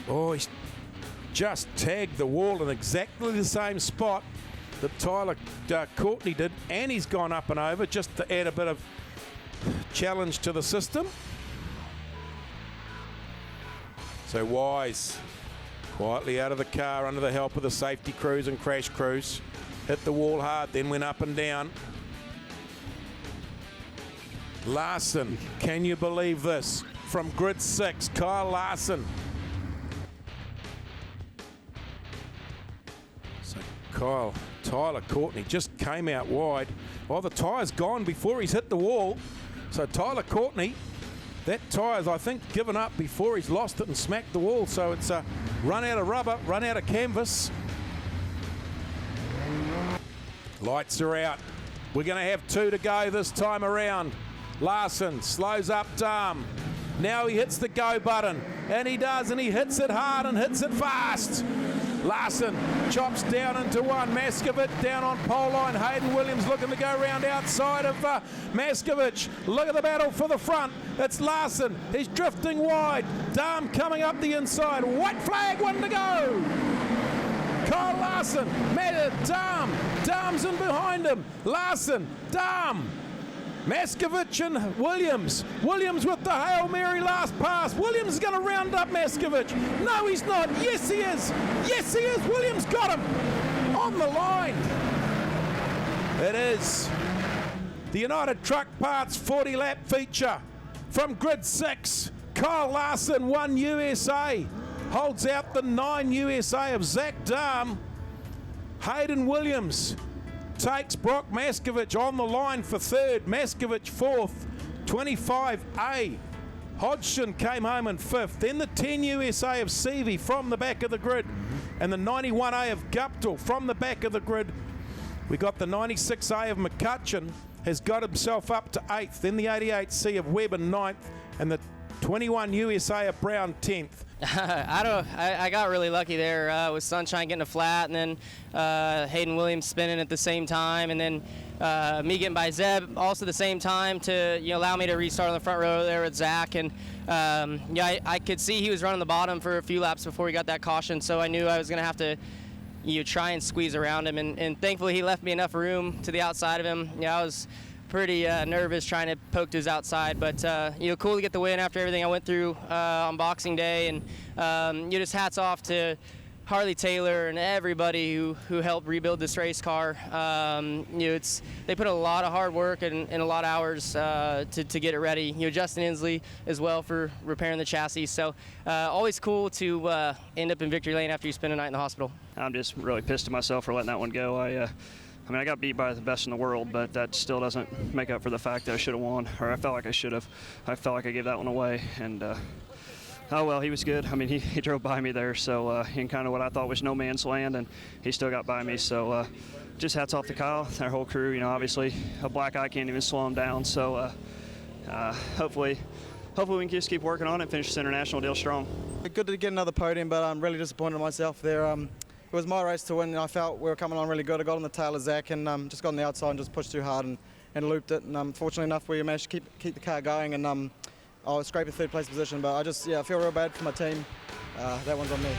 Oh, he's just tagged the wall in exactly the same spot that Tyler Courtney did, and he's gone up and over just to add a bit of challenge to the system. So Wise, quietly out of the car under the help of the safety crews and crash crews. Hit the wall hard, then went up and down. Larson, can you believe this? From grid 6, Kyle Larson. So Tyler Courtney just came out wide. Well, the tyre's gone before he's hit the wall. So Tyler Courtney, that tyre's, I think, given up before he's lost it and smacked the wall. So it's a run out of rubber, run out of canvas. Lights are out. We're going to have 2 to go this time around. Larson slows up Darm. Now he hits the go button, and he does, and he hits it hard and hits it fast. Larson chops down into 1. Maskovich down on pole line. Hayden Williams looking to go around outside of Maskovich. Look at the battle for the front. It's Larson. He's drifting wide. Darm coming up the inside. White flag, 1 to go. Kyle Larson, Darm. Darm's in behind him. Larson, Darm. Maskovich and Williams. Williams with the Hail Mary last pass. Williams is going to round up Maskovich. No, he's not. Yes, he is. Yes, he is. Williams got him on the line. It is The United Truck Parts 40-lap feature from grid 6. Kyle Larson, 1 USA. Holds out the 9 USA of Zach Dahm. Hayden Williams takes Brock Maskovich on the line for third. Maskovich fourth, 25A. Hodgson came home in fifth. Then the 10 USA of Seavey from the back of the grid. And the 91A of Guptill from the back of the grid. We got the 96A of McCutcheon has got himself up to 8th. Then the 88C of Webb in 9th. And the 21 USA of Brown 10th. I got really lucky there with Sunshine getting a flat, and then Hayden Williams spinning at the same time, and then me getting by Zeb also at the same time to allow me to restart on the front row there with Zach. And I could see he was running the bottom for a few laps before he got that caution, so I knew I was going to have to try and squeeze around him, and thankfully he left me enough room to the outside of him. I was pretty nervous trying to poke to his outside, but cool to get the win after everything I went through on Boxing Day. And just hats off to Harley Taylor and everybody who helped rebuild this race car. They put a lot of hard work and a lot of hours to get it ready. Justin Inslee as well for repairing the chassis. So always cool to end up in victory lane after you spend a night in the hospital. I'm just really pissed at myself for letting that one go. I got beat by the best in the world, but that still doesn't make up for the fact that I should have won, or I felt like I should have. I felt like I gave that one away, and oh well, he was good. He drove by me there, so in kind of what I thought was no man's land, and he still got by me. So just hats off to Kyle, our whole crew. Obviously a black eye can't even slow him down. So hopefully we can just keep working on it and finish this international deal strong. Good to get another podium, but I'm really disappointed in myself there. It was my race to win, and I felt we were coming on really good. I got on the tail of Zach and just got on the outside and just pushed too hard and looped it. And fortunately enough, we managed to keep the car going, and I was scraping third place position. But I feel real bad for my team. That one's on me.